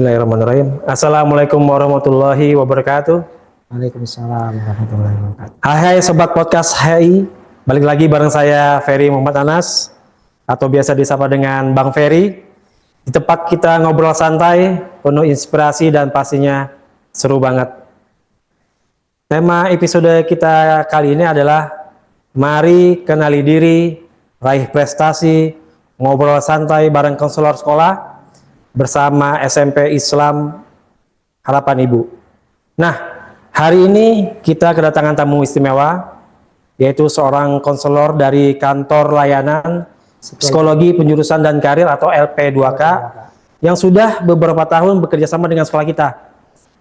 Bismillahirrahmanirrahim. Assalamualaikum warahmatullahi wabarakatuh. Waalaikumsalam warahmatullahi wabarakatuh. Hai sobat podcast HI, balik lagi bareng saya Ferry Muhammad Anas atau biasa disapa dengan Bang Ferry. Di tempat kita ngobrol santai, penuh inspirasi dan pastinya seru banget. Tema episode kita kali ini adalah mari kenali diri, raih prestasi, ngobrol santai bareng konselor sekolah bersama SMP Islam Harapan Ibu. Nah, hari ini kita kedatangan tamu istimewa, yaitu seorang konselor dari Kantor Layanan Psikologi Penjurusan dan Karir atau LP2K yang sudah beberapa tahun bekerja sama dengan sekolah kita.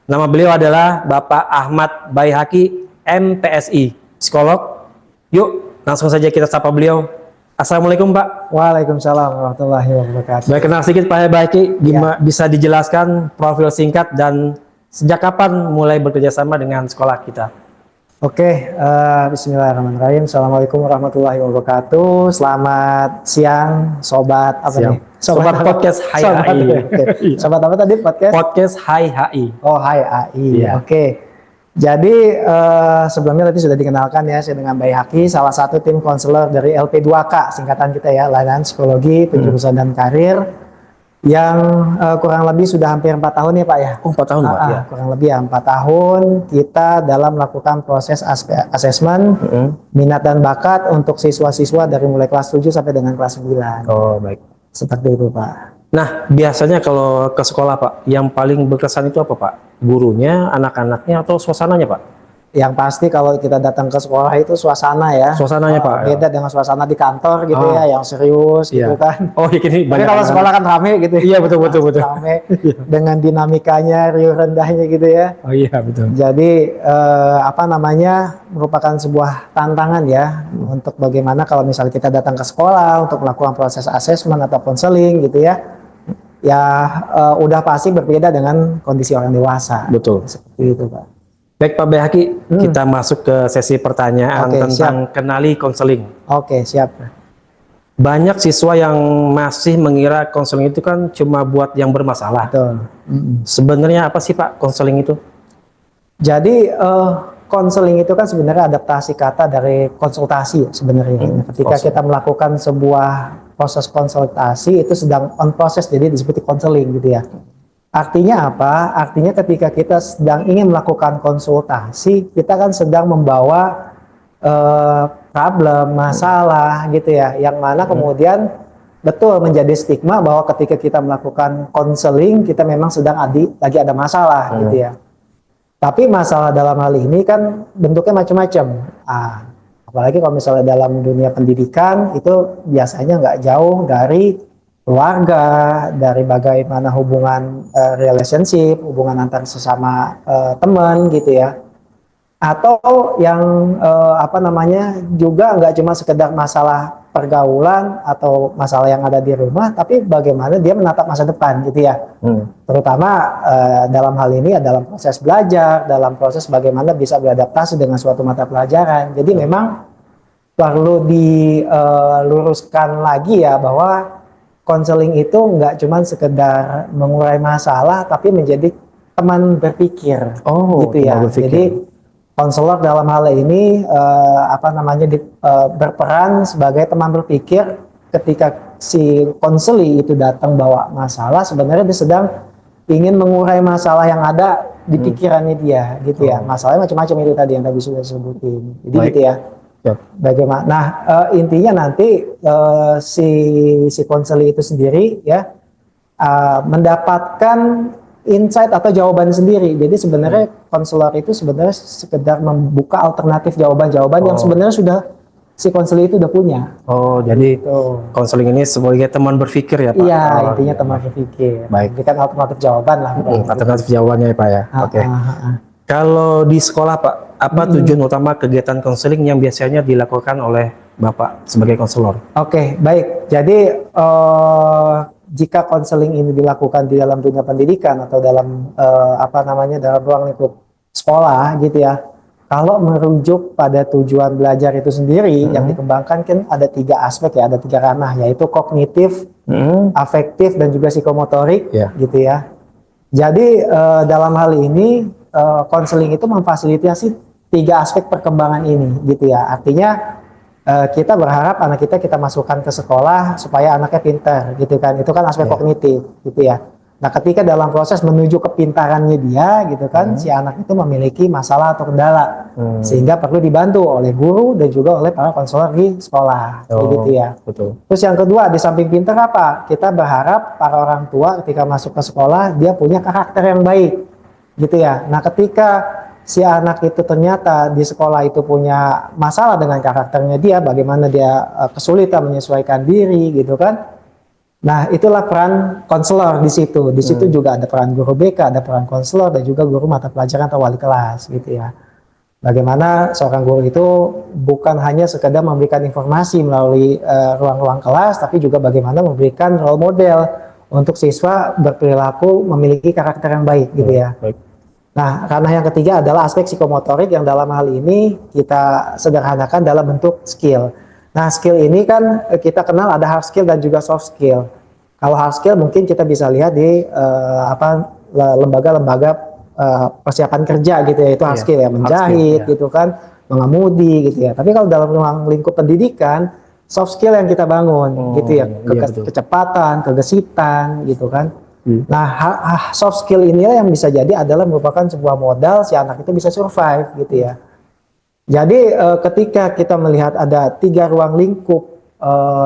Nama beliau adalah Bapak Ahmad Baihaqi, MPSI, psikolog. Yuk, langsung saja kita sapa beliau. Assalamualaikum Pak. Waalaikumsalam warahmatullahi wabarakatuh. Baik, kenal sedikit Pak Baihaqi, bisa dijelaskan profil singkat dan sejak kapan mulai bekerja sama dengan sekolah kita? Oke, bismillahirrahmanirrahim. Assalamualaikum warahmatullahi wabarakatuh. Selamat siang, sobat apa Siap. nih? Sobat podcast Hai HI. Sobat apa tadi podcast? Podcast Hai HI. Oh, Hai AI. Iya. Oke. Jadi sebelumnya tadi sudah dikenalkan ya, saya dengan Baihaqi, salah satu tim konselor dari LP2K, singkatan kita ya, Layanan Psikologi Penjurusan dan Karir, yang kurang lebih sudah hampir 4 tahun ya Pak ya. Oh, 4 tahun Pak ya. Kurang lebih ya 4 tahun kita dalam melakukan proses asesmen minat dan bakat untuk siswa-siswa dari mulai kelas 7 sampai dengan kelas 9. Oh, baik. Seperti itu Pak. Nah, biasanya kalau ke sekolah Pak, yang paling berkesan itu apa Pak? Gurunya, anak-anaknya, atau suasananya Pak? Yang pasti kalau kita datang ke sekolah itu suasana ya. Suasananya Pak. Beda dengan suasana di kantor gitu ya, yang serius gitu kan. Oh, ini Tapi banyak. kalau sekolah kan rame gitu. Iya, betul. Rame dengan dinamikanya, riuh rendahnya gitu ya. Oh iya, betul. Jadi merupakan sebuah tantangan ya untuk bagaimana kalau misalnya kita datang ke sekolah untuk melakukan proses asesmen atau konseling gitu ya. Udah pasti berbeda dengan kondisi orang dewasa. Betul. Seperti itu Pak. Baik Pak Baihaqi, kita masuk ke sesi pertanyaan tentang kenali konseling. Oke, siap. Banyak siswa yang masih mengira konseling itu kan cuma buat yang bermasalah. Betul. Sebenarnya apa sih Pak konseling itu? Jadi konseling itu kan sebenarnya adaptasi kata dari konsultasi sebenarnya. Ketika kita melakukan sebuah proses konsultasi itu sedang on proses, jadi disebut konseling gitu ya. Artinya apa? Artinya ketika kita sedang ingin melakukan konsultasi, kita kan sedang membawa problem, masalah gitu ya, yang mana kemudian betul menjadi stigma bahwa ketika kita melakukan konseling, kita memang sedang lagi ada masalah gitu ya. Tapi masalah dalam hal ini kan bentuknya macam-macam. Apalagi kalau misalnya dalam dunia pendidikan itu biasanya nggak jauh dari keluarga, dari bagaimana hubungan relationship, hubungan antar sesama teman gitu ya. Atau yang juga nggak cuma sekedar masalah pergaulan atau masalah yang ada di rumah, tapi bagaimana dia menatap masa depan gitu ya. Terutama dalam hal ini dalam proses belajar, dalam proses bagaimana bisa beradaptasi dengan suatu mata pelajaran. Jadi memang perlu diluruskan lagi ya bahwa konseling itu nggak cuma sekedar mengurai masalah, tapi menjadi teman berpikir. Gitu ya. Jadi konselor dalam hal ini berperan sebagai teman berpikir ketika si konseli itu datang bawa masalah, sebenarnya dia sedang ingin mengurai masalah yang ada di pikirannya dia gitu ya. Masalahnya macam-macam itu tadi yang tadi sudah sebutin. Jadi gitu ya. Bagaimana? Nah, intinya nanti si konseli itu sendiri ya mendapatkan insight atau jawaban sendiri. Jadi sebenarnya konselor itu sebenarnya sekedar membuka alternatif jawaban-jawaban yang sebenarnya sudah si konseli itu udah punya. Oh, jadi konseling ini sebagai teman berpikir ya Pak? Iya, intinya teman berpikir. Baik. Jadi kan alternatif jawaban lah. Alternatif jawabannya ya Pak ya. Oke. Kalau di sekolah Pak, apa tujuan utama kegiatan konseling yang biasanya dilakukan oleh Bapak sebagai konselor? Oke, baik. Jadi jika konseling ini dilakukan di dalam dunia pendidikan atau dalam dalam ruang lingkup sekolah gitu ya, kalau merujuk pada tujuan belajar itu sendiri yang dikembangkan kan ada 3 aspek ya, ada 3 ranah, yaitu kognitif, afektif dan juga psikomotorik gitu ya. Jadi dalam hal ini konseling itu memfasilitasi 3 aspek perkembangan ini, gitu ya. Artinya kita berharap anak kita masukkan ke sekolah supaya anaknya pintar, gitu kan. Itu kan aspek kognitif, gitu ya. Nah, ketika dalam proses menuju kepintarannya dia, gitu kan, si anak itu memiliki masalah atau kendala, sehingga perlu dibantu oleh guru dan juga oleh para konselor di sekolah, gitu ya. Betul. Terus yang kedua, di samping pintar apa? Kita berharap para orang tua ketika masuk ke sekolah dia punya karakter yang baik, gitu ya. Nah, ketika si anak itu ternyata di sekolah itu punya masalah dengan karakternya dia, bagaimana dia kesulitan menyesuaikan diri, gitu kan? Nah, itulah peran konselor di situ. Di situ juga ada peran guru BK, ada peran konselor dan juga guru mata pelajaran atau wali kelas, gitu ya. Bagaimana seorang guru itu bukan hanya sekedar memberikan informasi melalui ruang-ruang kelas, tapi juga bagaimana memberikan role model untuk siswa berperilaku memiliki karakter yang baik, gitu ya. Baik. Nah, karena yang ketiga adalah aspek psikomotorik yang dalam hal ini kita sederhanakan dalam bentuk skill. Nah, skill ini kan kita kenal ada hard skill dan juga soft skill. Kalau hard skill mungkin kita bisa lihat di lembaga-lembaga persiapan kerja, gitu ya, itu hard skill ya, menjahit gitu kan, mengemudi gitu ya. Tapi kalau dalam ruang lingkup pendidikan, soft skill yang kita bangun gitu ya, kecepatan, kegesitan gitu kan. Nah, soft skill inilah yang bisa jadi adalah merupakan sebuah modal si anak itu bisa survive, gitu ya. Jadi ketika kita melihat ada 3 ruang lingkup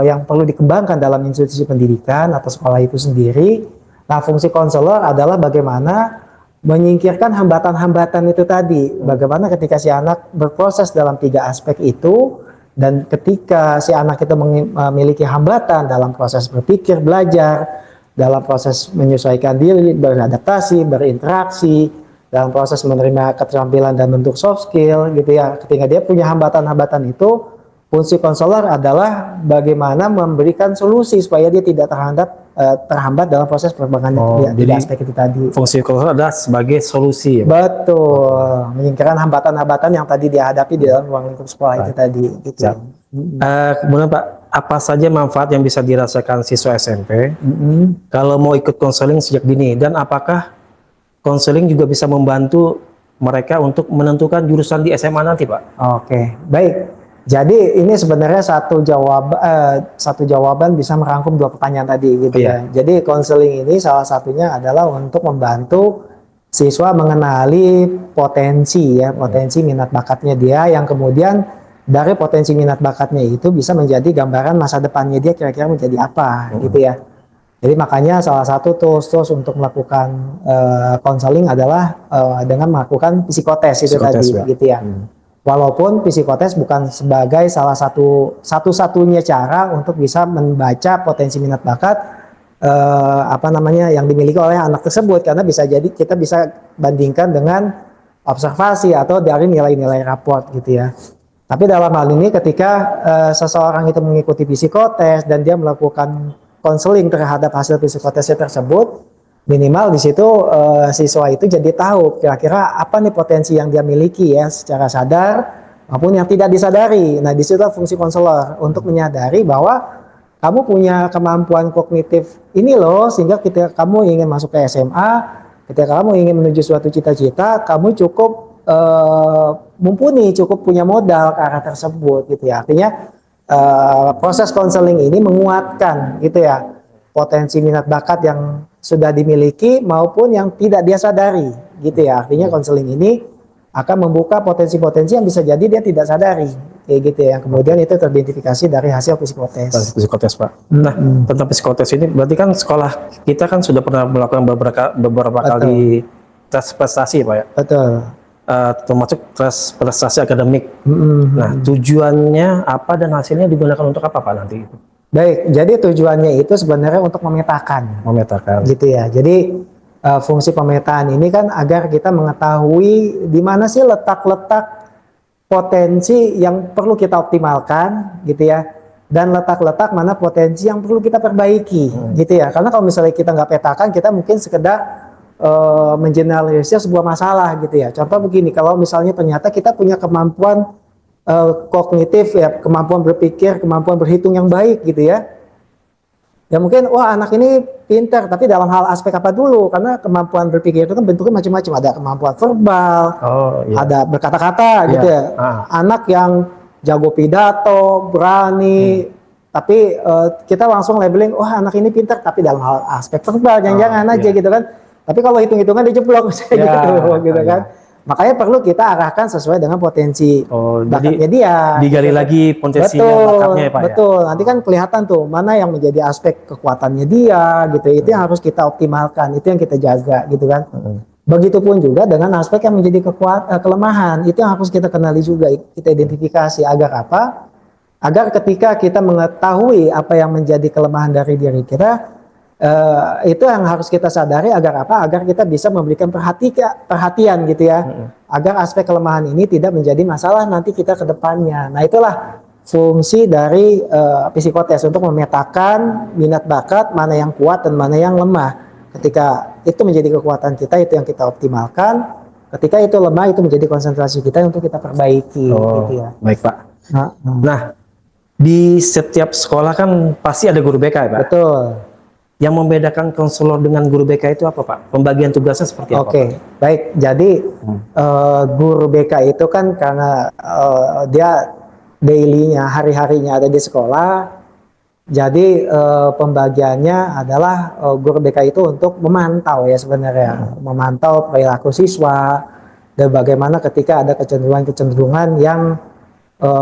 yang perlu dikembangkan dalam institusi pendidikan atau sekolah itu sendiri, nah fungsi konselor adalah bagaimana menyingkirkan hambatan-hambatan itu tadi. Bagaimana ketika si anak berproses dalam 3 aspek itu, dan ketika si anak itu memiliki hambatan dalam proses berpikir, belajar, dalam proses menyesuaikan diri, beradaptasi, berinteraksi, dalam proses menerima keterampilan dan bentuk soft skill, gitu ya. Ketika dia punya hambatan-hambatan itu, fungsi konselor adalah bagaimana memberikan solusi supaya dia tidak terhambat dalam proses perkembangan di aspek itu tadi. Fungsi konselor adalah sebagai solusi. Betul, menyingkirkan hambatan-hambatan yang tadi dihadapi di dalam ruang lingkup sekolah itu tadi. Gitu. Kemudian Pak, apa saja manfaat yang bisa dirasakan siswa SMP kalau mau ikut konseling sejak dini, dan apakah konseling juga bisa membantu mereka untuk menentukan jurusan di SMA nanti, Pak? Oke, baik. Jadi ini sebenarnya satu jawaban bisa merangkum 2 pertanyaan tadi, gitu ya. Jadi konseling ini salah satunya adalah untuk membantu siswa mengenali potensi ya, potensi minat bakatnya dia, yang kemudian dari potensi minat bakatnya itu bisa menjadi gambaran masa depannya dia kira-kira menjadi apa, gitu ya. Jadi makanya salah satu tools untuk melakukan konseling adalah dengan melakukan psikotes itu tadi, gitu ya. Walaupun psikotes bukan sebagai salah satu-satunya cara untuk bisa membaca potensi minat bakat yang dimiliki oleh anak tersebut, karena bisa jadi kita bisa bandingkan dengan observasi atau dari nilai-nilai raport, gitu ya. Tapi dalam hal ini ketika seseorang itu mengikuti psikotes dan dia melakukan konseling terhadap hasil psikotesnya tersebut, minimal di situ siswa itu jadi tahu kira-kira apa nih potensi yang dia miliki ya secara sadar maupun yang tidak disadari. Nah, di situ fungsi konselor untuk menyadari bahwa kamu punya kemampuan kognitif ini loh, sehingga ketika kamu ingin masuk ke SMA, ketika kamu ingin menuju suatu cita-cita, kamu cukup mumpuni, cukup punya modal ke arah tersebut, gitu ya. Artinya proses konseling ini menguatkan, gitu ya, potensi minat bakat yang sudah dimiliki maupun yang tidak dia sadari, gitu ya. Artinya konseling ini akan membuka potensi-potensi yang bisa jadi dia tidak sadari, kayak gitu ya. Yang kemudian itu teridentifikasi dari hasil psikotes. Psikotes, Pak. Nah, tentang psikotes ini berarti kan sekolah kita kan sudah pernah melakukan beberapa kali tes prestasi, Pak ya. Betul. Termasuk tes prestasi akademik. Nah, tujuannya apa dan hasilnya digunakan untuk apa, Pak, nanti? Baik, jadi tujuannya itu sebenarnya untuk memetakan. Gitu ya. Jadi fungsi pemetaan ini kan agar kita mengetahui di mana sih letak-letak potensi yang perlu kita optimalkan, gitu ya. Dan letak-letak mana potensi yang perlu kita perbaiki, gitu ya. Karena kalau misalnya kita nggak petakan, kita mungkin sekedar mengeneralisir sebuah masalah, gitu ya. Contoh begini, kalau misalnya ternyata kita punya kemampuan kognitif ya, kemampuan berpikir, kemampuan berhitung yang baik, gitu ya. Ya mungkin, wah anak ini pintar, tapi dalam hal aspek apa dulu? Karena kemampuan berpikir itu kan bentuknya macam-macam. Ada kemampuan verbal, Oh iya. ada berkata-kata Iya. gitu ya. Ah. Anak yang jago pidato, berani, tapi kita langsung labeling, wah anak ini pintar, tapi dalam hal aspek verbal, jangan-jangan aja iya. gitu kan. Tapi kalau hitung-hitungan dia jeblok, misalnya Ya, gitu iya. kan. Makanya perlu kita arahkan sesuai dengan potensi Oh, bakatnya jadi dia. digali gitu. lagi potensinya, Betul, bakatnya ya Pak ya. betul. Nanti kan kelihatan tuh mana yang menjadi aspek kekuatannya dia, gitu. Itu yang harus kita optimalkan, itu yang kita jaga, gitu kan. Begitupun juga dengan aspek yang menjadi kelemahan, itu yang harus kita kenali juga, kita identifikasi agar apa? Agar ketika kita mengetahui apa yang menjadi kelemahan dari diri kita, itu yang harus kita sadari agar apa? Agar kita bisa memberikan perhatian gitu ya, agar aspek kelemahan ini tidak menjadi masalah nanti kita ke depannya. Nah itulah fungsi dari psikotes untuk memetakan minat bakat mana yang kuat dan mana yang lemah. Ketika itu menjadi kekuatan kita, itu yang kita optimalkan. Ketika itu lemah, itu menjadi konsentrasi kita untuk kita perbaiki. Oh, gitu ya. baik Pak. Nah, Nah, di setiap sekolah kan pasti ada guru BK ya Pak? betul. Yang membedakan konselor dengan guru BK itu apa Pak? Pembagian tugasnya seperti apa? Oke, baik. Jadi guru BK itu kan karena dia daily-nya, hari-harinya ada di sekolah. Jadi pembagiannya adalah guru BK itu untuk memantau ya sebenarnya, memantau perilaku siswa dan bagaimana ketika ada kecenderungan-kecenderungan yang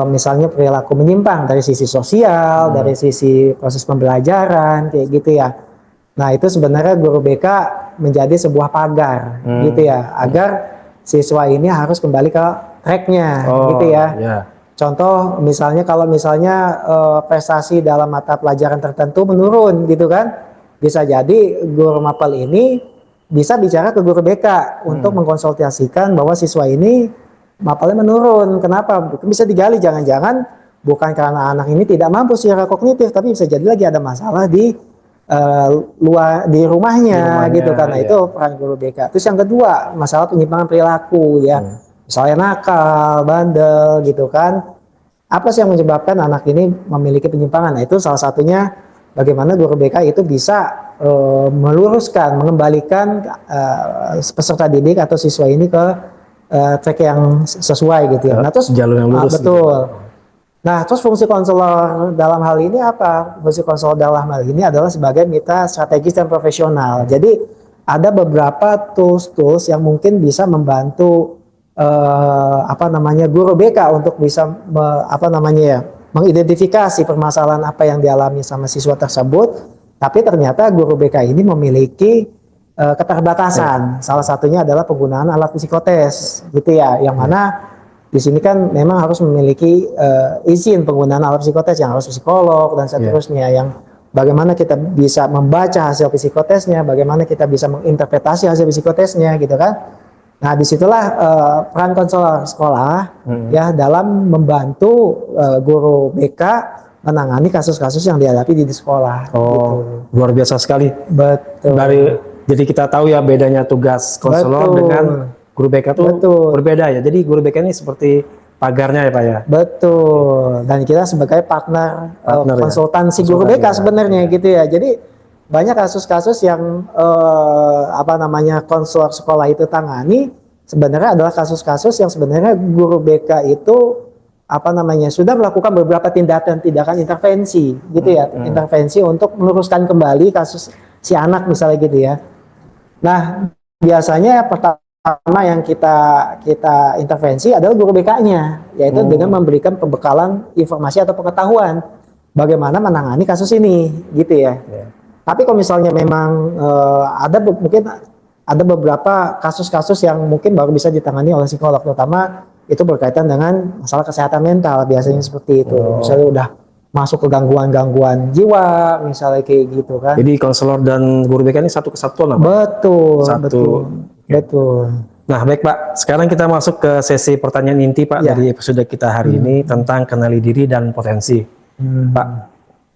misalnya perilaku menyimpang dari sisi sosial, dari sisi proses pembelajaran kayak gitu ya. Nah itu sebenarnya guru BK menjadi sebuah pagar gitu ya, agar siswa ini harus kembali ke tracknya gitu ya. Iya. Contoh misalnya kalau misalnya prestasi dalam mata pelajaran tertentu menurun gitu kan, bisa jadi guru mapel ini bisa bicara ke guru BK untuk mengkonsultasikan bahwa siswa ini mapelnya menurun. Kenapa? Bisa digali, jangan-jangan bukan karena anak ini tidak mampu secara kognitif, tapi bisa jadi lagi ada masalah di di rumahnya gitu, karena iya. itu peran guru BK. Terus yang kedua, masalah penyimpangan perilaku ya. Misalnya nakal, bandel gitu kan. Apa sih yang menyebabkan anak ini memiliki penyimpangan? Nah, itu salah satunya bagaimana guru BK itu bisa meluruskan, mengembalikan peserta didik atau siswa ini ke track yang sesuai gitu ya. Nah, terus jalur yang lurus. betul. Nah, terus fungsi konselor dalam hal ini apa? Fungsi konselor dalam hal ini adalah sebagai mitra strategis dan profesional. Jadi ada beberapa tools-tools yang mungkin bisa membantu guru BK untuk bisa mengidentifikasi permasalahan apa yang dialami sama siswa tersebut. Tapi ternyata guru BK ini memiliki keterbatasan. Salah satunya adalah penggunaan alat psikotes, gitu ya. Yang mana di sini kan memang harus memiliki izin penggunaan alat psikotes yang harus psikolog dan seterusnya. Yang bagaimana kita bisa membaca hasil psikotesnya, bagaimana kita bisa menginterpretasi hasil psikotesnya, gitu kan. Nah, disitulah peran konselor sekolah ya dalam membantu guru BK menangani kasus-kasus yang dihadapi di sekolah. Oh, gitu. luar biasa sekali. Betul. Jadi kita tahu ya bedanya tugas konselor dengan guru BK itu berbeda ya. Jadi guru BK ini seperti pagarnya ya Pak ya. Betul. Dan kita sebagai partner konsultansi guru BK sebenarnya gitu ya. Jadi banyak kasus-kasus yang konselor sekolah itu tangani sebenarnya adalah kasus-kasus yang sebenarnya guru BK itu sudah melakukan beberapa tindakan intervensi gitu ya, intervensi untuk meluruskan kembali kasus si anak misalnya gitu ya. Nah, biasanya pertama yang kita intervensi adalah guru BK-nya, yaitu dengan memberikan pembekalan informasi atau pengetahuan bagaimana menangani kasus ini gitu ya. Tapi kalau misalnya memang mungkin ada beberapa kasus-kasus yang mungkin baru bisa ditangani oleh psikolog, terutama itu berkaitan dengan masalah kesehatan mental, biasanya seperti itu. Misalnya udah masuk ke gangguan-gangguan jiwa, misalnya kayak gitu kan. Jadi konselor dan guru BK ini satu kesatuan apa? Betul, betul. Nah, baik Pak. Sekarang kita masuk ke sesi pertanyaan inti Pak dari episode kita hari ini tentang kenali diri dan potensi. Pak,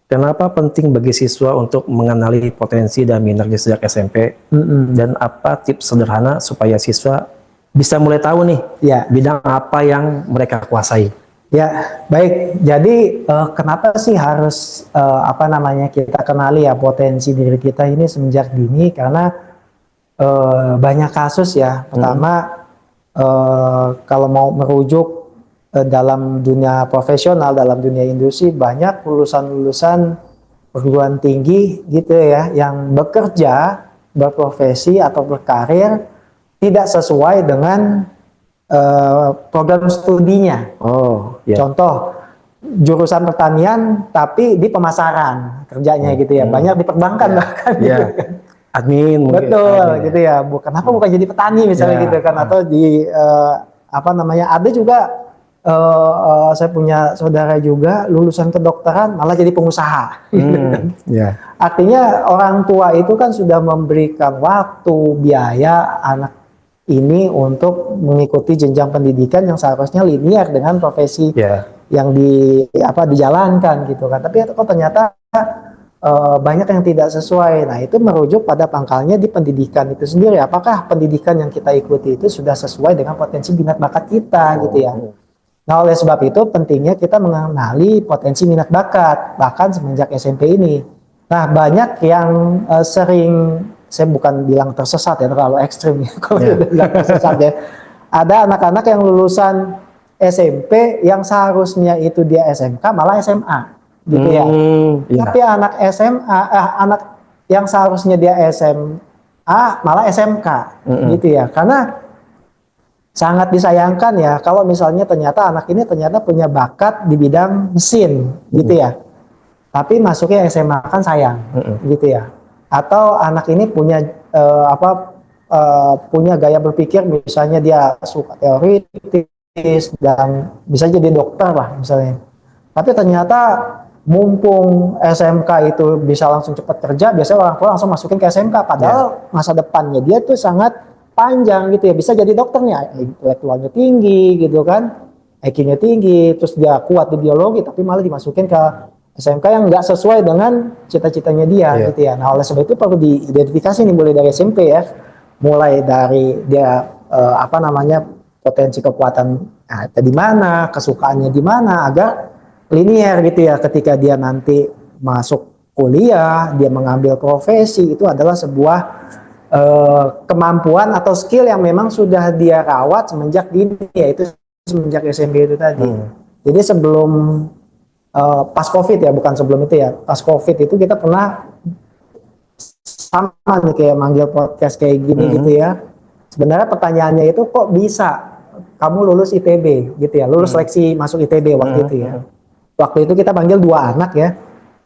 kenapa penting bagi siswa untuk mengenali potensi dan minatnya sejak SMP? Dan apa tips sederhana supaya siswa bisa mulai tahu nih bidang apa yang mereka kuasai? Ya, baik. Jadi kenapa sih harus kita kenali ya potensi diri kita ini semenjak dini? Karena banyak kasus ya. Pertama, kalau mau merujuk dalam dunia profesional, dalam dunia industri, banyak lulusan-lulusan perguruan tinggi gitu ya, yang bekerja, berprofesi atau berkarir tidak sesuai dengan program studinya. Oh, ya. Contoh, jurusan pertanian tapi di pemasaran kerjanya gitu ya. Banyak di perbankan bahkan Ya. gitu kan. Admin mungkin. Betul gitu ya. Kenapa bukan jadi petani misalnya gitu kan, atau di ada juga saya punya saudara juga lulusan kedokteran malah jadi pengusaha gitu kan. Ya. Artinya orang tua itu kan sudah memberikan waktu, biaya anak ini untuk mengikuti jenjang pendidikan yang seharusnya linear dengan profesi yang dijalankan gitu kan. Tapi kok ternyata banyak yang tidak sesuai. Nah, itu merujuk pada pangkalnya di pendidikan itu sendiri. Apakah pendidikan yang kita ikuti itu sudah sesuai dengan potensi minat bakat kita gitu ya. Nah, oleh sebab itu pentingnya kita mengenali potensi minat bakat bahkan semenjak SMP ini. Nah, banyak yang sering, saya bukan bilang tersesat ya, terlalu ekstrim ya kalau bilang tersesat ya. Ada anak-anak yang lulusan SMP yang seharusnya itu dia SMK malah SMA gitu ya. Tapi anak SMA, anak yang seharusnya dia SMA malah SMK gitu ya. Karena sangat disayangkan ya kalau misalnya ternyata anak ini ternyata punya bakat di bidang mesin gitu ya. Tapi masuknya SMA kan sayang gitu ya. Atau anak ini punya punya gaya berpikir, misalnya dia suka teoritis dan bisa jadi dokter lah misalnya. Tapi ternyata mumpung SMK itu bisa langsung cepat kerja, biasanya orang tua langsung masukin ke SMK, padahal masa depannya dia tuh sangat panjang gitu ya. Bisa jadi dokternya, intelektualnya tinggi gitu kan, IQ-nya tinggi, terus dia kuat di biologi, tapi malah dimasukin ke SMK yang nggak sesuai dengan cita-citanya dia gitu ya. Nah, oleh sebab itu perlu diidentifikasi nih mulai dari SMP ya, mulai dari dia potensi kekuatan di mana, kesukaannya di mana, agar linear gitu ya. Ketika dia nanti masuk kuliah, dia mengambil profesi, itu adalah sebuah kemampuan atau skill yang memang sudah dia rawat semenjak dini, yaitu semenjak SMP itu tadi. Jadi sebelum pas COVID ya, bukan sebelum itu ya, pas COVID itu kita pernah sama nih kayak manggil podcast kayak gini gitu ya. Sebenarnya pertanyaannya itu kok bisa kamu lulus ITB gitu ya, lulus seleksi masuk ITB waktu itu ya. Waktu itu kita panggil 2 anak ya,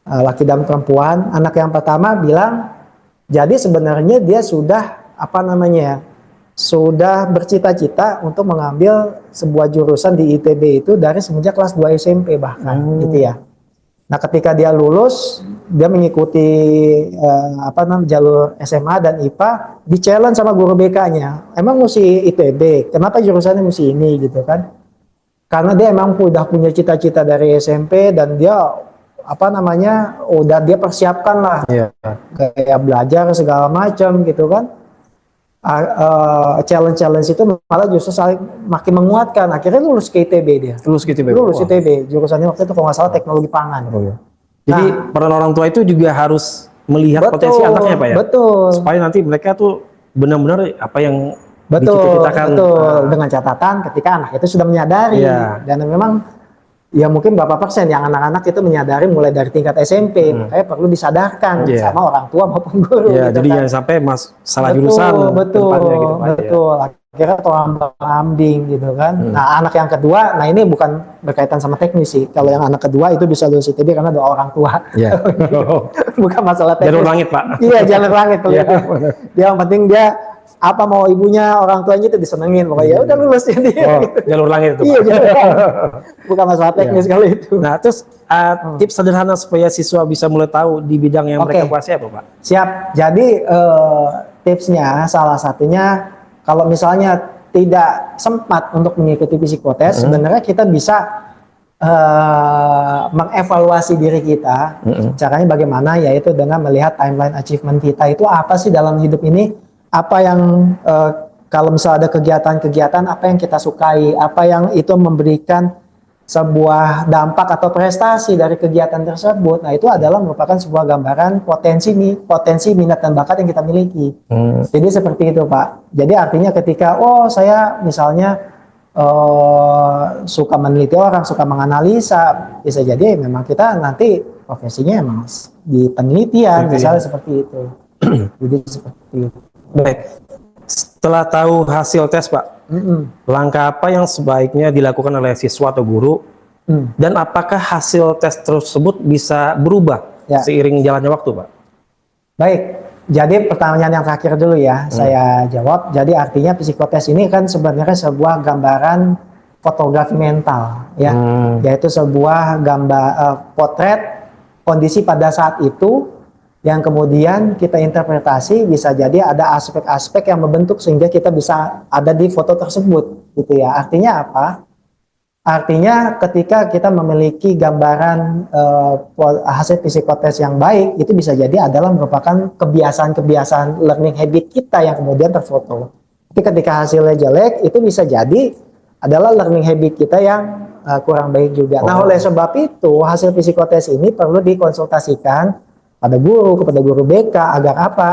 laki dan perempuan. Anak yang pertama bilang, jadi sebenarnya dia sudah sudah bercita-cita untuk mengambil sebuah jurusan di ITB itu dari semenjak kelas 2 SMP bahkan gitu ya. Nah, ketika dia lulus, dia mengikuti jalur SMA dan IPA, di-challenge sama guru BK-nya. Emang mesti ITB, kenapa jurusannya mesti ini gitu kan? Karena dia emang udah punya cita-cita dari SMP dan dia udah dia persiapkan lah, kayak belajar segala macam gitu kan. Challenge itu malah justru makin menguatkan. Akhirnya lulus ke ITB dia. Lulus ITB. Jurusannya waktu itu kalau nggak salah teknologi pangan. Jadi peran orang tua itu juga harus melihat potensi anaknya Pak ya. Betul. Supaya nanti mereka tuh benar-benar apa yang dicita-citakan. Betul. Dengan catatan ketika anak itu sudah menyadari dan memang ya mungkin berapa persen yang anak-anak itu menyadari mulai dari tingkat SMP, makanya perlu disadarkan sama orang tua maupun guru. Gitu jadi jangan sampai salah jurusan. Betul. Akhirnya terombang-ambing gitu kan. Nah, anak yang kedua, nah ini bukan berkaitan sama teknis sih. Kalau yang anak kedua itu bisa lulus ITB karena doa orang tua. Bukan masalah teknis. Jalur langit Pak. Iya, jalur langit. Yang penting dia apa mau ibunya, orang tuanya itu disenengin, pokoknya udah lulus dia. Gitu. Jalur langit itu. Iya, jalur langit. Bukan masalah teknis kali itu. Nah, terus tips sederhana supaya siswa bisa mulai tahu di bidang yang mereka kuasai apa Pak? Siap. Jadi tipsnya salah satunya kalau misalnya tidak sempat untuk mengikuti psikotes, sebenarnya kita bisa mengevaluasi diri kita. Caranya bagaimana? Yaitu dengan melihat timeline achievement kita itu apa sih dalam hidup ini. Apa yang kalau misalnya ada kegiatan-kegiatan apa yang kita sukai, apa yang itu memberikan sebuah dampak atau prestasi dari kegiatan tersebut. Nah, itu adalah merupakan sebuah gambaran potensi minat dan bakat yang kita miliki. Jadi seperti itu, Pak. Jadi artinya ketika saya misalnya suka meneliti orang, suka menganalisa, bisa jadi memang kita nanti profesinya emang di penelitian, misalnya seperti itu. Jadi seperti itu. Baik. Setelah tahu hasil tes, Pak, langkah apa yang sebaiknya dilakukan oleh siswa atau guru, dan apakah hasil tes tersebut bisa berubah seiring jalannya waktu, Pak? Baik, jadi pertanyaan yang terakhir dulu ya, saya jawab. Jadi artinya psikotes ini kan sebenarnya sebuah gambaran fotografi mental, ya, yaitu sebuah gambar potret kondisi pada saat itu yang kemudian kita interpretasi, bisa jadi ada aspek-aspek yang membentuk sehingga kita bisa ada di foto tersebut, gitu ya. Artinya apa? Artinya ketika kita memiliki gambaran hasil psikotes yang baik, itu bisa jadi adalah merupakan kebiasaan-kebiasaan learning habit kita yang kemudian terfoto. Tapi ketika hasilnya jelek, itu bisa jadi adalah learning habit kita yang kurang baik juga. Nah, oleh sebab itu hasil psikotes ini perlu dikonsultasikan kepada guru BK, agar apa?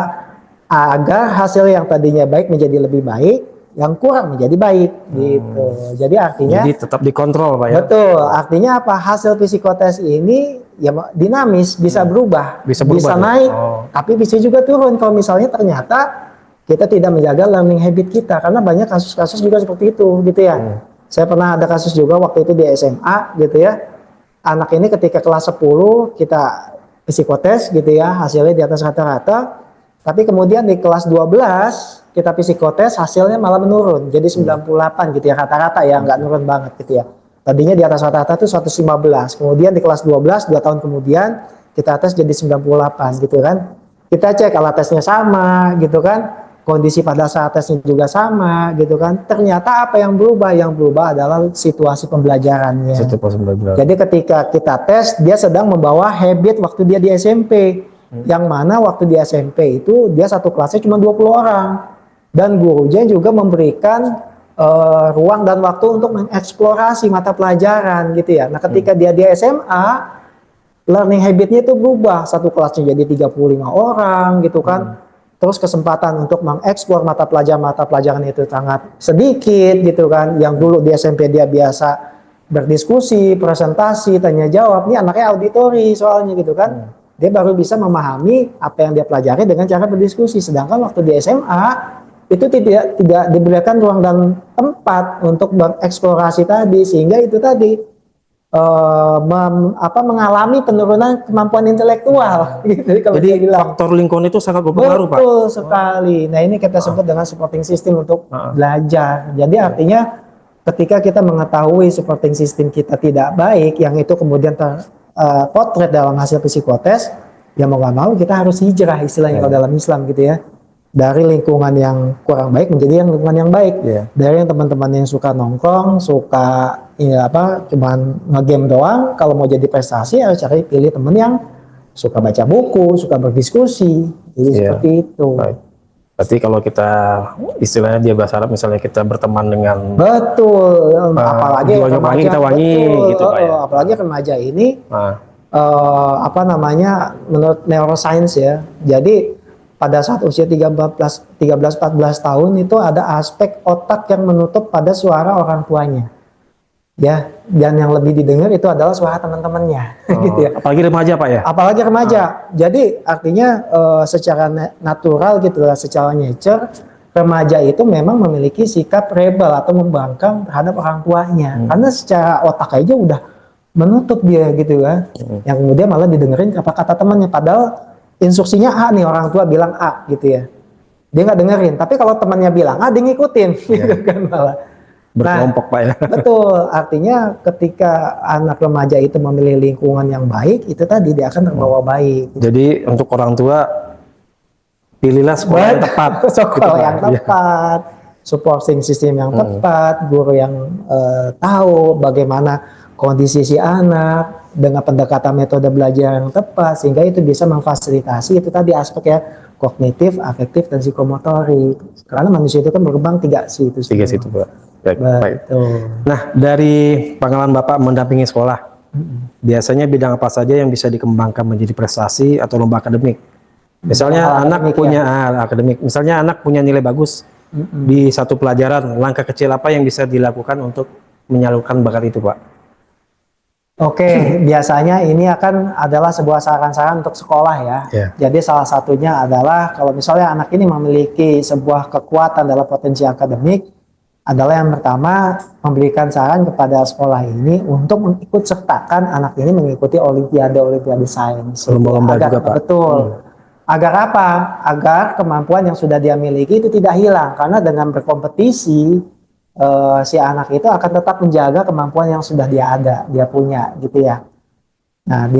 Agar hasil yang tadinya baik menjadi lebih baik, yang kurang menjadi baik, gitu. Jadi artinya tetap dikontrol, Pak, ya. Betul. Artinya apa? Hasil psikotes ini ya dinamis, bisa berubah, bisa naik, tapi bisa juga turun kalau misalnya ternyata kita tidak menjaga learning habit kita, karena banyak kasus-kasus juga seperti itu, gitu ya. Saya pernah ada kasus juga waktu itu di SMA, gitu ya. Anak ini ketika kelas 10 kita psikotes, gitu ya, hasilnya di atas rata-rata, tapi kemudian di kelas 12 kita psikotes hasilnya malah menurun jadi 98 gitu ya, rata-rata ya, nggak nurun banget gitu ya. Tadinya di atas rata-rata itu 115, kemudian di kelas 12 2 tahun kemudian kita tes jadi 98 gitu kan. Kita cek alat tesnya sama gitu kan, kondisi pada saat tesnya juga sama gitu kan. Ternyata apa yang berubah? Yang berubah adalah situasi pembelajarannya. Jadi ketika kita tes, dia sedang membawa habit waktu dia di SMP. Yang mana waktu di SMP itu dia satu kelasnya cuma 20 orang. Dan gurunya juga memberikan ruang dan waktu untuk mengeksplorasi mata pelajaran gitu ya. Nah, ketika dia di SMA, learning habitnya itu berubah. Satu kelasnya jadi 35 orang gitu kan. Terus kesempatan untuk mengeksplor mata pelajaran itu sangat sedikit gitu kan. Yang dulu di SMP dia biasa berdiskusi, presentasi, tanya jawab. Ini anaknya auditori soalnya gitu kan. Dia baru bisa memahami apa yang dia pelajari dengan cara berdiskusi. Sedangkan waktu di SMA itu tidak diberikan ruang dan tempat untuk bereksplorasi tadi, sehingga itu tadi mengalami penurunan kemampuan intelektual. Jadi faktor lingkungan itu sangat berpengaruh, Pak. Betul sekali. Nah, ini kita sebut dengan supporting system untuk belajar. Jadi artinya ketika kita mengetahui supporting system kita tidak baik, yang itu kemudian terpotret dalam hasil psikotes, ya mau nggak mau kita harus hijrah istilahnya kalau dalam Islam gitu ya. Dari lingkungan yang kurang baik menjadi yang lingkungan yang baik. Dari yang teman-teman yang suka nongkrong, suka cuman ngegame doang, kalau mau jadi prestasi harus cari pilih teman yang suka baca buku, suka berdiskusi. Jadi seperti itu. Berarti kalau kita istilahnya dia bahasa Arab, misalnya kita berteman dengan apalagi remaja, kita wangi gitu, Pak ya. Apalagi remaja ini menurut neuroscience ya. Jadi pada saat usia 13-14 tahun itu ada aspek otak yang menutup pada suara orang tuanya. Ya, dan yang lebih didengar itu adalah suara teman-temannya gitu ya. Apalagi remaja, Pak ya. Apalagi remaja. Jadi artinya secara natural gitu lah, secara nature remaja itu memang memiliki sikap rebel atau membangkang terhadap orang tuanya. Karena secara otak aja udah menutup dia gitu kan. Yang kemudian malah didengerin apa kata temannya, padahal instruksinya A nih, orang tua bilang A gitu ya. Dia nggak dengerin, tapi kalau temannya bilang A, dia ngikutin gitu kan malah. Berkelompok, Pak ya. Betul, artinya ketika anak remaja itu memilih lingkungan yang baik, itu tadi dia akan terbawa baik. Jadi untuk orang tua, pilihlah sekolah yang tepat. Sekolah yang tepat, supporting system yang tepat, guru yang tahu bagaimana kondisi si anak, dengan pendekatan metode belajar yang tepat, sehingga itu bisa memfasilitasi itu tadi aspek ya, kognitif, afektif, dan psikomotorik. Karena manusia itu kan berkembang 3 situ. 3 situ Pak. Baik. Betul. Nah, dari pengalaman Bapak mendampingi sekolah, biasanya bidang apa saja yang bisa dikembangkan menjadi prestasi atau lomba akademik? Misalnya Hal anak akademik, punya akademik, misalnya anak punya nilai bagus di satu pelajaran, langkah kecil apa yang bisa dilakukan untuk menyalurkan bakat itu, Pak? Oke, biasanya ini akan adalah sebuah saran-saran untuk sekolah ya. Ya. Jadi salah satunya adalah kalau misalnya anak ini memiliki sebuah kekuatan dalam potensi akademik, adalah yang pertama memberikan saran kepada sekolah ini untuk mengikut sertakan anak ini mengikuti olimpiade sains. Lomba-lomba Agar, juga, Pak. betul. Agar apa? Agar kemampuan yang sudah dia miliki itu tidak hilang. Karena dengan berkompetisi, si anak itu akan tetap menjaga kemampuan yang sudah dia punya, gitu ya. Nah,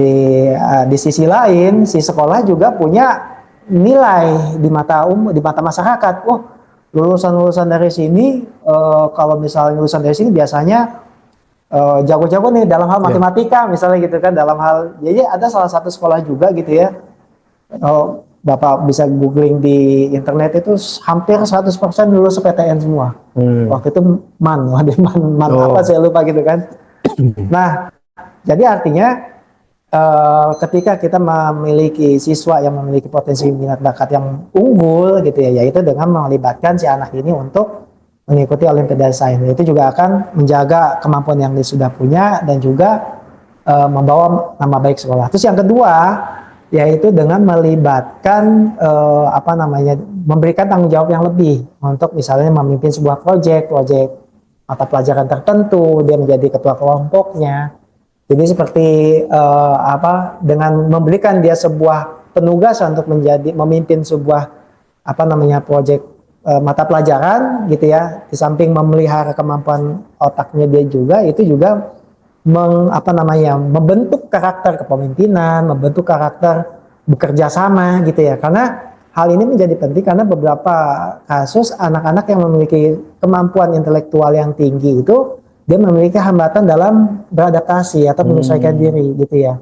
di sisi lain, si sekolah juga punya nilai di mata di mata masyarakat. Oh, lulusan-lulusan dari sini, kalau misalnya lulusan dari sini biasanya jago-jago nih dalam hal matematika, misalnya gitu kan, dalam hal, jadi ada salah satu sekolah juga gitu ya. Bapak bisa googling di internet itu hampir 100% lulus PTN semua. Waktu itu man apa saya lupa gitu kan. Nah, jadi artinya ketika kita memiliki siswa yang memiliki potensi minat bakat yang unggul gitu ya, yaitu dengan melibatkan si anak ini untuk mengikuti olimpiade sains, itu juga akan menjaga kemampuan yang dia sudah punya dan juga membawa nama baik sekolah. Terus yang kedua, yaitu dengan melibatkan memberikan tanggung jawab yang lebih untuk misalnya memimpin sebuah proyek mata pelajaran tertentu, dia menjadi ketua kelompoknya. Jadi seperti dengan memberikan dia sebuah penugasan untuk memimpin sebuah proyek mata pelajaran gitu ya, di samping memelihara kemampuan otaknya dia juga, itu juga membentuk karakter kepemimpinan, membentuk karakter bekerja sama gitu ya. Karena hal ini menjadi penting karena beberapa kasus anak-anak yang memiliki kemampuan intelektual yang tinggi itu dia memiliki hambatan dalam beradaptasi atau menyesuaikan diri gitu ya.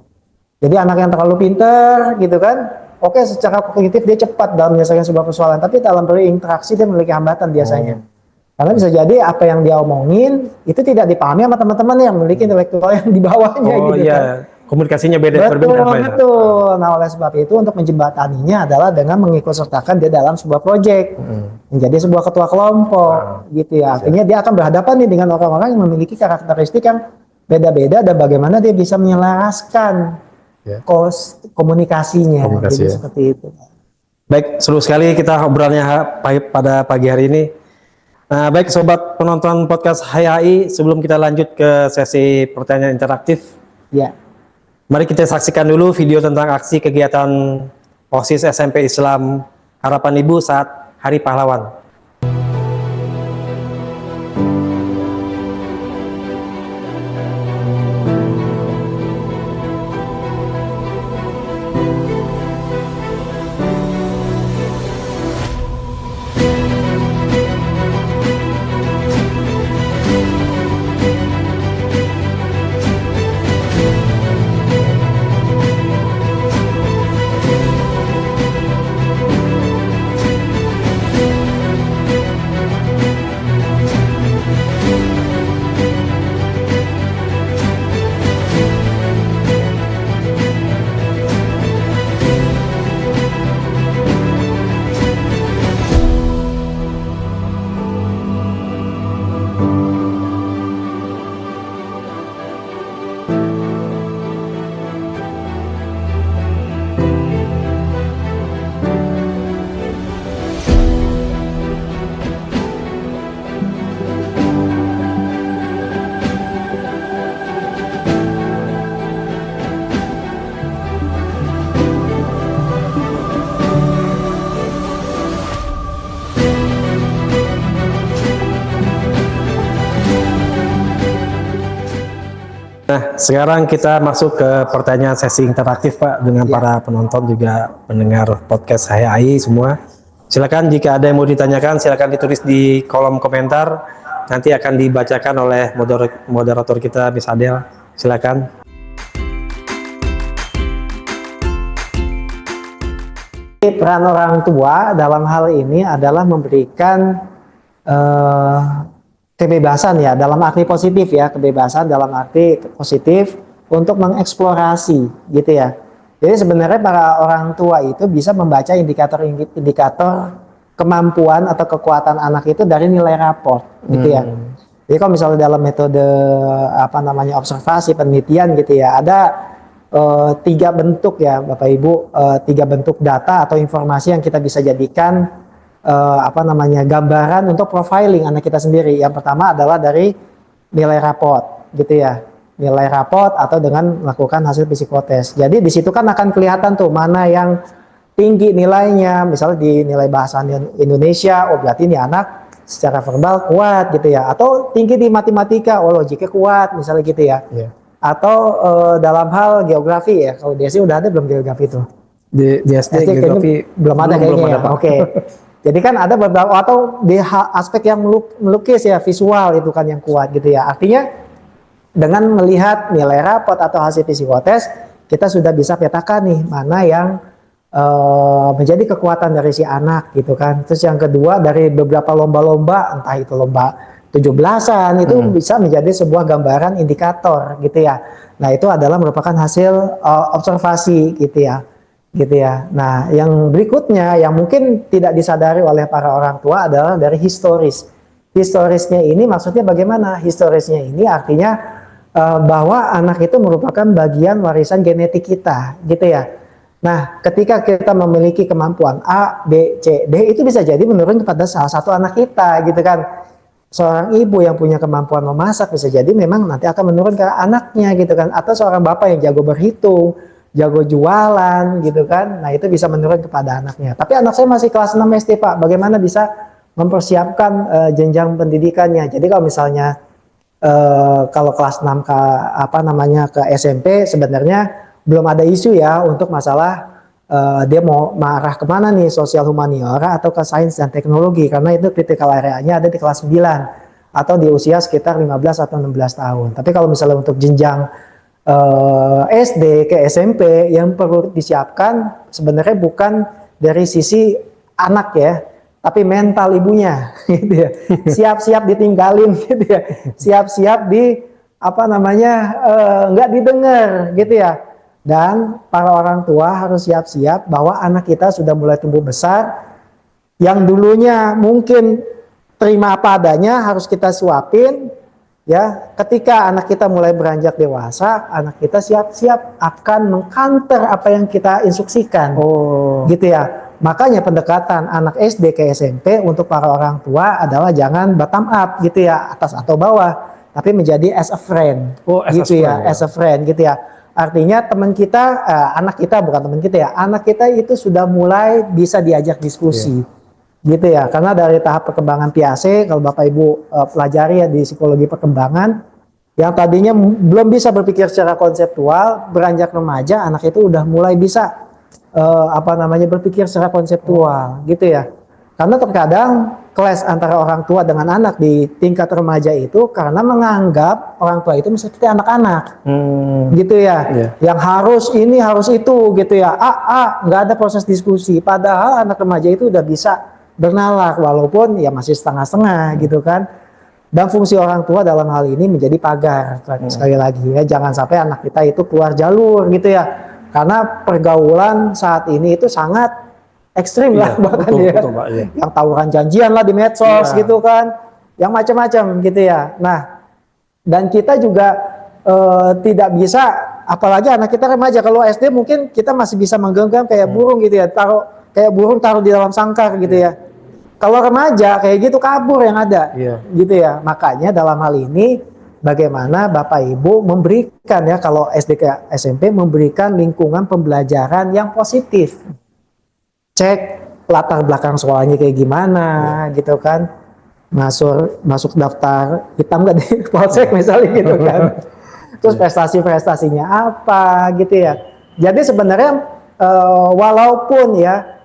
Jadi anak yang terlalu pinter gitu kan, oke, secara kognitif dia cepat dalam menyelesaikan sebuah persoalan, tapi dalam berinteraksi dia memiliki hambatan biasanya. Karena bisa jadi apa yang dia omongin itu tidak dipahami sama teman-teman yang memiliki intelektual yang di bawahnya gitu kan. Komunikasinya berbeda. Betul. Nah, oleh sebab itu untuk menjembataninya adalah dengan mengikut sertakan dia dalam sebuah proyek, menjadi sebuah ketua kelompok, gitu ya. Artinya dia akan berhadapan nih dengan orang-orang yang memiliki karakteristik yang beda-beda dan bagaimana dia bisa menyelaraskan komunikasinya. Jadi seperti itu. Baik, seru sekali kita obrolannya pada pagi hari ini. Baik sobat penonton podcast HAI, sebelum kita lanjut ke sesi pertanyaan interaktif, mari kita saksikan dulu video tentang aksi kegiatan OSIS SMP Islam Harapan Ibu saat Hari Pahlawan. Nah, sekarang kita masuk ke pertanyaan sesi interaktif, Pak, dengan para penonton juga pendengar podcast HAI semua. Silakan jika ada yang mau ditanyakan, silakan ditulis di kolom komentar. Nanti akan dibacakan oleh moderator kita, Miss Adel. Silakan. peran orang tua dalam hal ini adalah memberikan eh, kebebasan ya, dalam arti positif ya, kebebasan dalam arti positif untuk mengeksplorasi gitu ya. Jadi sebenarnya para orang tua itu bisa membaca indikator-indikator kemampuan atau kekuatan anak itu dari nilai raport gitu ya. Jadi kalau misalnya dalam metode apa namanya observasi penelitian gitu ya, ada 3 bentuk ya Bapak Ibu, 3 bentuk data atau informasi yang kita bisa jadikan apa namanya gambaran untuk profiling anak kita sendiri. Yang pertama adalah dari nilai raport gitu ya, nilai raport atau dengan melakukan hasil psikotes. Jadi di situ kan akan kelihatan tuh mana yang tinggi nilainya, misalnya di nilai bahasa Indonesia, oh berarti ini anak secara verbal kuat gitu ya, atau tinggi di matematika, oh logiknya kuat misalnya gitu ya. Atau dalam hal geografi ya, kalau di SD udah ada belum geografi itu? Di SD geografi belum ada kayaknya ya. Pak. Oke. Jadi kan ada beberapa atau di aspek yang melukis ya, visual itu kan yang kuat gitu ya. Artinya dengan melihat nilai rapot atau hasil psikotes, kita sudah bisa petakan nih mana yang menjadi kekuatan dari si anak gitu kan. Terus yang kedua dari beberapa lomba-lomba, entah itu lomba 17-an itu bisa menjadi sebuah gambaran indikator gitu ya. Nah, itu adalah merupakan hasil observasi gitu ya. Gitu ya. Nah, yang berikutnya yang mungkin tidak disadari oleh para orang tua adalah dari historis. Historisnya ini maksudnya bagaimana? Historisnya ini artinya bahwa anak itu merupakan bagian warisan genetik kita, gitu ya. Nah, ketika kita memiliki kemampuan A, B, C, D itu bisa jadi menurun kepada salah satu anak kita, gitu kan. Seorang ibu yang punya kemampuan memasak bisa jadi memang nanti akan menurun ke anaknya gitu kan, atau seorang bapak yang jago berhitung, jago jualan gitu kan, nah itu bisa menurun kepada anaknya. Tapi anak saya masih kelas 6 SD Pak, bagaimana bisa mempersiapkan jenjang pendidikannya? Jadi kalau misalnya kalau kelas 6 ke apa namanya ke SMP sebenarnya belum ada isu ya untuk masalah dia mau marah kemana nih, sosial humaniora atau ke sains dan teknologi, karena itu critical area-nya ada di kelas 9 atau di usia sekitar 15 atau 16 tahun. Tapi kalau misalnya untuk jenjang SD ke SMP yang perlu disiapkan sebenarnya bukan dari sisi anak ya, tapi mental ibunya gitu ya. Siap-siap ditinggalin gitu ya. Siap-siap di apa namanya nggak didengar gitu ya. Dan para orang tua harus siap-siap bahwa anak kita sudah mulai tumbuh besar, yang dulunya mungkin terima apa adanya harus kita suapin ya. Ketika anak kita mulai beranjak dewasa, anak kita siap-siap akan mengcounter apa yang kita instruksikan gitu ya. Makanya pendekatan anak SD ke SMP untuk para orang tua adalah jangan bottom up gitu ya, atas atau bawah, tapi menjadi as a friend gitu ya, as a friend gitu ya. Artinya teman kita, anak kita bukan teman kita ya, anak kita itu sudah mulai bisa diajak diskusi, gitu ya. Karena dari tahap perkembangan Piaget, kalau Bapak Ibu pelajari ya di psikologi perkembangan, yang tadinya belum bisa berpikir secara konseptual, beranjak remaja, anak itu udah mulai bisa apa namanya berpikir secara konseptual, gitu ya. Karena terkadang clash antara orang tua dengan anak di tingkat remaja itu karena menganggap orang tua itu seperti anak-anak, gitu ya. Yang harus ini harus itu, gitu ya. Nggak ada proses diskusi. Padahal anak remaja itu udah bisa bernalar, walaupun ya masih setengah-setengah, gitu kan. Dan fungsi orang tua dalam hal ini menjadi pagar. Sekali lagi ya, jangan sampai anak kita itu keluar jalur, gitu ya. Karena pergaulan saat ini itu sangat ekstrim lah bahkan betul, Pak, yang tawuran janjian lah di medsos gitu kan, yang macam-macam gitu ya. Nah, dan kita juga tidak bisa, apalagi anak kita remaja. Kalau SD mungkin kita masih bisa menggenggam kayak burung gitu ya, taruh di dalam sangkar gitu ya. Kalau remaja kayak gitu kabur yang ada, gitu ya. Makanya dalam hal ini bagaimana Bapak Ibu memberikan ya, kalau SD ke SMP memberikan lingkungan pembelajaran yang positif. Cek latar belakang sekolahnya kayak gimana gitu kan, masuk daftar hitam gak di polsek misalnya gitu kan, terus prestasinya apa gitu ya. Jadi sebenarnya walaupun ya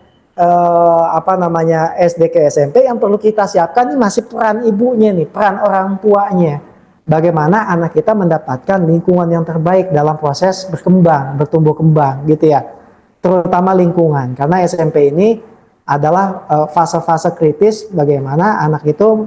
apa namanya SD ke SMP, yang perlu kita siapkan ini masih peran ibunya nih, peran orang tuanya, bagaimana anak kita mendapatkan lingkungan yang terbaik dalam proses berkembang, bertumbuh kembang gitu ya. terutama lingkungan, karena SMP ini adalah fase-fase kritis bagaimana anak itu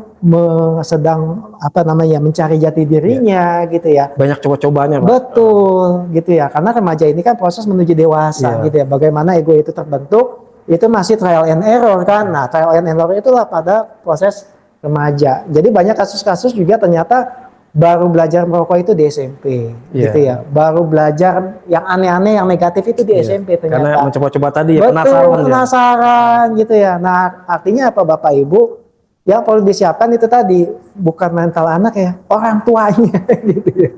sedang apa namanya mencari jati dirinya gitu ya. Banyak coba-cobanya, Pak. Betul gitu ya, karena remaja ini kan proses menuju dewasa gitu ya. Bagaimana ego itu terbentuk itu masih trial and error kan. Nah, trial and error itulah pada proses remaja. Jadi banyak kasus-kasus juga ternyata baru belajar merokok itu di SMP gitu ya. Baru belajar yang aneh-aneh yang negatif itu di SMP ternyata. Karena mencoba-coba tadi ya, Betul, penasaran gitu ya. Nah, artinya apa Bapak Ibu? Yang perlu disiapkan itu tadi bukan mental anak ya, orang tuanya gitu ya.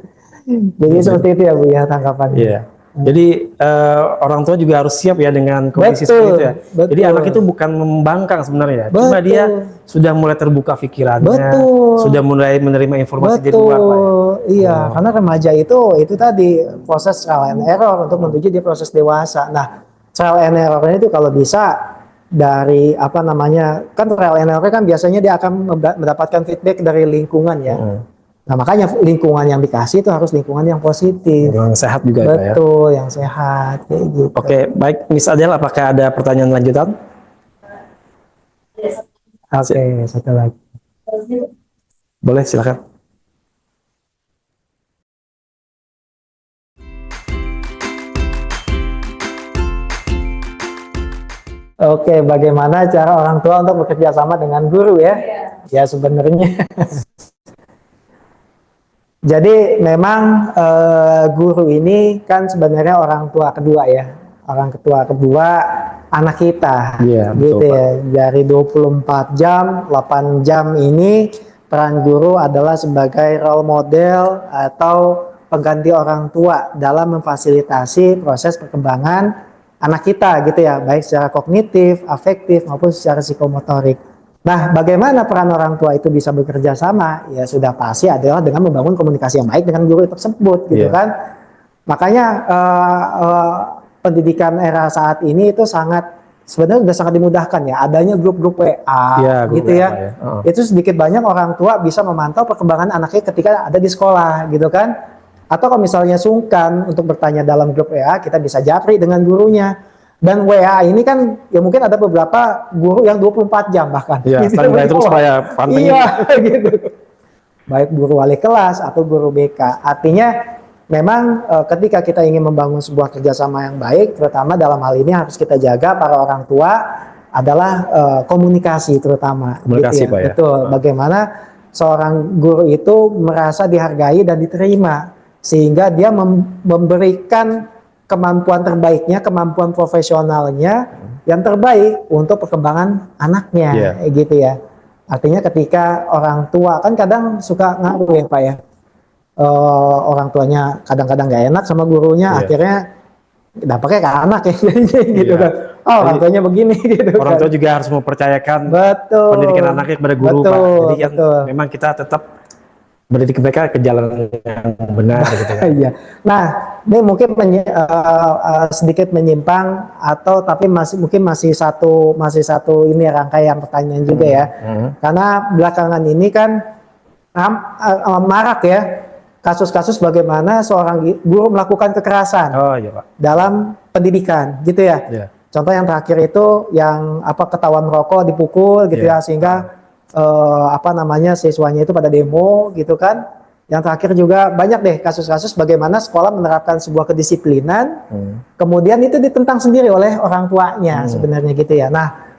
Jadi seperti itu ya Bu ya tanggapannya. Iya. Jadi orang tua juga harus siap ya dengan kondisi seperti itu ya. Jadi anak itu bukan membangkang sebenarnya, cuma dia sudah mulai terbuka pikirannya, sudah mulai menerima informasi di luar, Pak. Iya, karena remaja itu tadi proses trial and error untuk menuju di proses dewasa. Nah, trial and error itu kalau bisa dari apa namanya, kan trial and error kan biasanya dia akan mendapatkan feedback dari lingkungan ya. Nah, makanya lingkungan yang dikasih itu harus lingkungan yang positif. Yang sehat juga ya. Betul, yang sehat kayak gitu. Oke, baik Miss Adele, apakah ada pertanyaan lanjutan? Oke, satu lagi. Boleh, silakan. Oke, bagaimana cara orang tua untuk bekerja sama dengan guru ya? Ya sebenarnya. Jadi memang guru ini kan sebenarnya orang tua kedua ya. Orang tua kedua anak kita. Iya, gitu betul, ya. Dari 24 jam, 8 jam ini peran guru adalah sebagai role model atau pengganti orang tua dalam memfasilitasi proses perkembangan anak kita gitu ya, baik secara kognitif, afektif maupun secara psikomotorik. Nah, bagaimana peran orang tua itu bisa bekerja sama? Ya sudah pasti adalah dengan membangun komunikasi yang baik dengan guru tersebut, gitu kan? Makanya pendidikan era saat ini itu sebenarnya sudah sangat dimudahkan ya. Adanya grup-grup WA, gitu ya. Itu sedikit banyak orang tua bisa memantau perkembangan anaknya ketika ada di sekolah, gitu kan? Atau kalau misalnya sungkan untuk bertanya dalam grup WA, kita bisa japri dengan gurunya. Dan WA ini kan ya mungkin ada beberapa guru yang 24 jam bahkan. Iya, standby terus supaya pantengin. Iya, gitu. Baik guru wali kelas atau guru BK. Artinya memang ketika kita ingin membangun sebuah kerjasama yang baik, terutama dalam hal ini harus kita jaga para orang tua adalah komunikasi terutama. Komunikasi, gitu ya. Pak ya. Betul. Bagaimana seorang guru itu merasa dihargai dan diterima, sehingga dia memberikan kemampuan terbaiknya, kemampuan profesionalnya yang terbaik untuk perkembangan anaknya, gitu ya. Artinya ketika orang tua kan kadang suka ngaruh ya Pak ya, orang tuanya kadang-kadang nggak enak sama gurunya, akhirnya dampaknya ke anak ya, gitu kan. Oh, orang tuanya begini, gitu. Orang tua juga harus mempercayakan pendidikan anaknya kepada guru, Pak. Jadi kan memang kita tetap mendidik mereka ke jalan yang benar gitu kan. Iya. Nah, ini mungkin sedikit menyimpang atau tapi masih satu ini rangkaian pertanyaan juga ya. Karena belakangan ini kan marak ya kasus-kasus bagaimana seorang guru melakukan kekerasan dalam pendidikan gitu ya. Contoh yang terakhir itu yang ketahuan merokok dipukul gitu ya, sehingga siswanya itu pada demo gitu kan. Yang terakhir juga banyak deh kasus-kasus bagaimana sekolah menerapkan sebuah kedisiplinan, kemudian itu ditentang sendiri oleh orang tuanya sebenarnya gitu ya. Nah,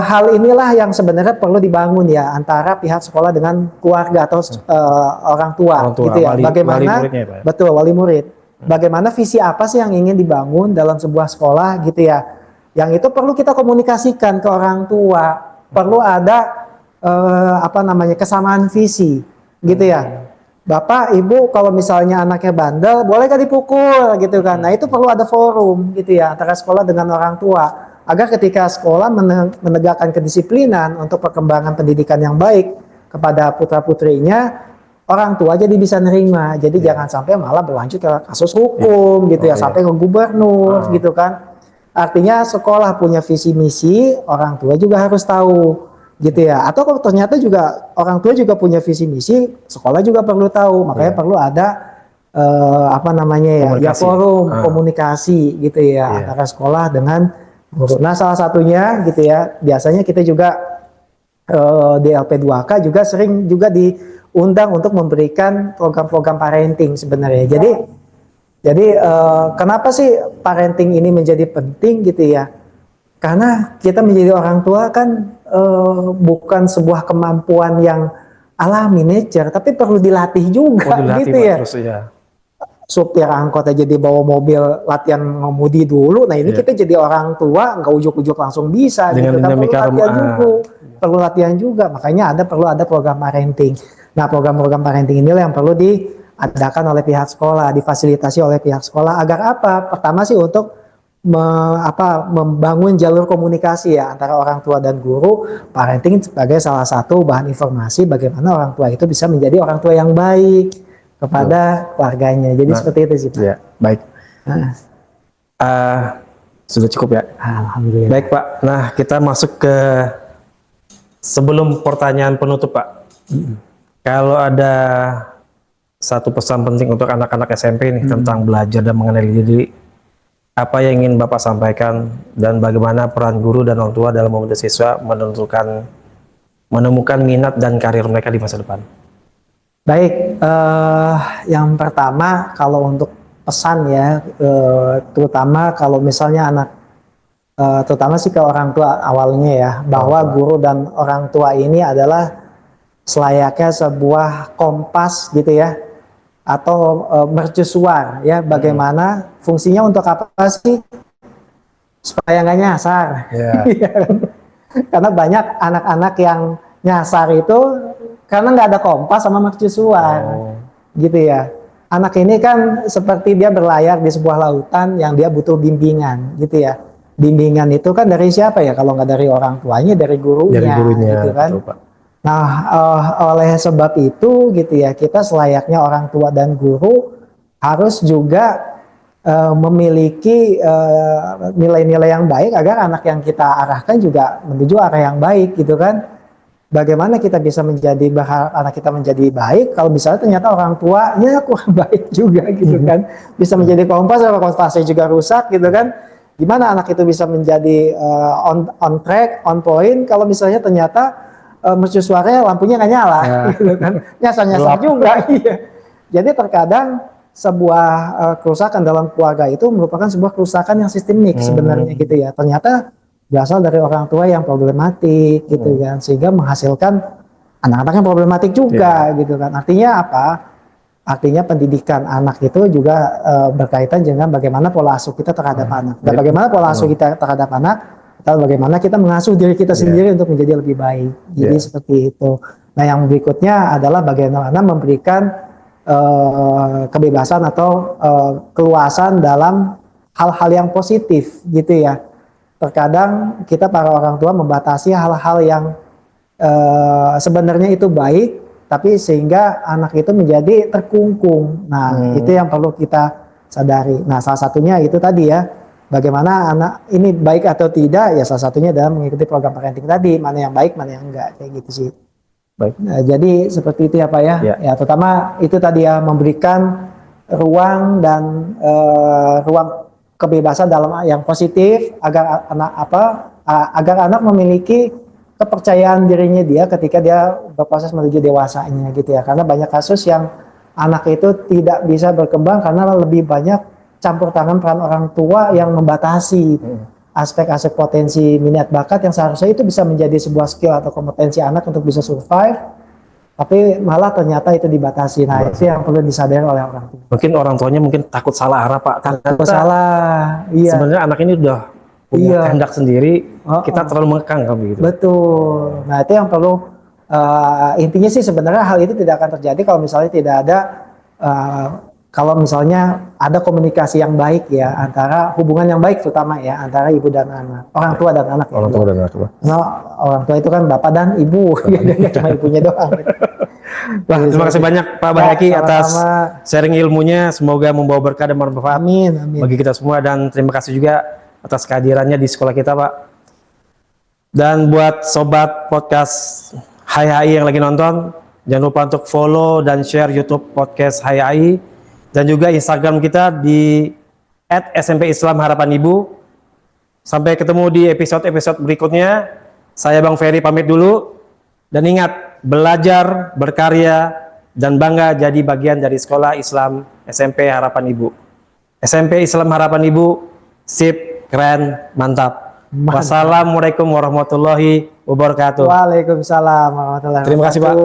hal inilah yang sebenarnya perlu dibangun ya antara pihak sekolah dengan keluarga atau orang tua gitu ya. Bagaimana wali muridnya, Pak. Betul, wali murid. Bagaimana visi apa sih yang ingin dibangun dalam sebuah sekolah gitu ya. Yang itu perlu kita komunikasikan ke orang tua. Perlu ada kesamaan visi gitu ya. Bapak, Ibu kalau misalnya anaknya bandel, boleh kan dipukul gitu kan. Nah, itu perlu ada forum gitu ya antara sekolah dengan orang tua agar ketika sekolah menegakkan kedisiplinan untuk perkembangan pendidikan yang baik kepada putra-putrinya, orang tua jadi bisa nerima. Jadi jangan sampai malah berlanjut ke kasus hukum gitu ya, sampai ke gubernur gitu kan. Artinya sekolah punya visi misi, orang tua juga harus tahu gitu ya. Atau kalau ternyata juga orang tua juga punya visi misi, sekolah juga perlu tahu. Makanya perlu ada apa namanya ya, Komunikasi. forum komunikasi gitu ya Iya. antara sekolah dengan guru. Nah, salah satunya gitu ya, biasanya kita juga di LP2K juga sering juga diundang untuk memberikan program-program parenting sebenarnya. Jadi kenapa sih parenting ini menjadi penting gitu ya? Karena kita menjadi orang tua kan bukan sebuah kemampuan yang alami nature, tapi perlu dilatih juga Dilatih gitu Pak, ya. terus ya. Supir angkot aja dibawa mobil latihan ngemudi dulu. Nah ini Iya. kita jadi orang tua nggak ujuk-ujuk langsung bisa Dengan gitu kan, perlu dinamika latihan rumah. juga, perlu latihan juga. Makanya perlu ada program parenting. Nah program-program parenting inilah yang perlu diadakan oleh pihak sekolah, difasilitasi oleh pihak sekolah agar apa? Pertama sih untuk membangun jalur komunikasi ya antara orang tua dan guru. Parenting sebagai salah satu bahan informasi bagaimana orang tua itu bisa menjadi orang tua yang baik kepada keluarganya. Jadi seperti itu sih Pak. Ya, baik. Nah, Sudah cukup ya. alhamdulillah. Baik Pak. Nah, kita masuk ke sebelum pertanyaan penutup Pak. Kalau ada satu pesan penting untuk anak-anak SMP nih tentang belajar dan mengenali diri, apa yang ingin Bapak sampaikan dan bagaimana peran guru dan orang tua dalam membantu siswa menemukan minat dan karir mereka di masa depan? Baik, yang pertama kalau untuk pesan ya, terutama kalau misalnya anak, terutama sih ke orang tua awalnya ya, bahwa guru dan orang tua ini adalah selayaknya sebuah kompas gitu ya, atau mercusuar ya, bagaimana fungsinya untuk apa sih supaya nggak nyasar. Ya. Karena banyak anak-anak yang nyasar itu karena nggak ada kompas sama mercusuar, gitu ya. Anak ini kan seperti dia berlayar di sebuah lautan yang dia butuh bimbingan, gitu ya. Bimbingan itu kan dari siapa ya? Kalau nggak dari orang tuanya, dari gurunya, Dari gurunya, gitu kan. betul, Pak. Nah, oleh sebab itu, gitu ya, kita selayaknya orang tua dan guru harus juga memiliki nilai-nilai yang baik agar anak yang kita arahkan juga menuju arah yang baik, gitu kan. Bagaimana kita bisa berharap anak kita menjadi baik kalau misalnya ternyata orang tuanya kurang baik juga gitu kan, bisa menjadi kompas kalau kompasnya juga rusak gitu kan. Gimana anak itu bisa menjadi on track, on point kalau misalnya ternyata mercusuarnya lampunya nggak nyala, gitu kan, nyasar juga. Iya. Jadi terkadang sebuah kerusakan dalam keluarga itu merupakan sebuah kerusakan yang sistemik sebenarnya gitu ya. Ternyata berasal dari orang tua yang problematik gitu kan, sehingga menghasilkan anak-anak yang problematik juga gitu kan. Artinya apa? Artinya pendidikan anak itu juga berkaitan dengan bagaimana pola asuh kita terhadap anak. Dan bagaimana pola asuh kita terhadap anak, atau bagaimana kita mengasuh diri kita sendiri untuk menjadi lebih baik. Jadi seperti itu. Nah, yang berikutnya adalah bagaimana memberikan kebebasan atau keluasan dalam hal-hal yang positif gitu ya. Terkadang kita para orang tua membatasi hal-hal yang sebenarnya itu baik, tapi sehingga anak itu menjadi terkungkung. Nah, itu yang perlu kita sadari. Nah, salah satunya itu tadi ya, bagaimana anak ini baik atau tidak, ya salah satunya adalah mengikuti program parenting tadi, mana yang baik, mana yang enggak, kayak gitu sih. Baik. Nah, jadi seperti itu ya Pak ya. Ya, terutama itu tadi ya, memberikan ruang dan ruang kebebasan dalam yang positif agar anak memiliki kepercayaan dirinya dia ketika dia berproses menuju dewasanya gitu ya. Karena banyak kasus yang anak itu tidak bisa berkembang karena lebih banyak campur tangan peran orang tua yang membatasi aspek-aspek potensi minat bakat yang seharusnya itu bisa menjadi sebuah skill atau kompetensi anak untuk bisa survive, tapi malah ternyata itu dibatasi. Nah, itu yang perlu disadari oleh orang tua. Mungkin orang tuanya takut salah arah Pak. Takut salah. Iya. Sebenarnya anak ini udah punya kehendak sendiri, kita terlalu mengekang kan begitu. Betul. Nah, itu yang perlu intinya sih sebenarnya hal itu tidak akan terjadi kalau misalnya tidak ada kalau misalnya ada komunikasi yang baik ya, antara hubungan yang baik terutama ya antara ibu dan anak, orang tua dan anak. Orang tua dan anak. Nah, orang tua itu kan bapak dan ibu, ya cuma ibunya doang. Wah, terima kasih banyak Pak Bayaki atas sharing ilmunya, semoga membawa berkah dan bermanfaat bagi kita semua, dan terima kasih juga atas kehadirannya di sekolah kita Pak. Dan buat sobat podcast Hai Hai yang lagi nonton, jangan lupa untuk follow dan share YouTube podcast Hai Hai, dan juga Instagram kita di @SMP Islam Harapan Ibu. Sampai ketemu di episode-episode berikutnya. Saya Bang Ferry pamit dulu. Dan ingat, belajar, berkarya, dan bangga jadi bagian dari Sekolah Islam SMP Harapan Ibu. SMP Islam Harapan Ibu, sip, keren, mantap. Wassalamualaikum warahmatullahi wabarakatuh. Waalaikumsalam warahmatullahi wabarakatuh. Terima kasih, Pak.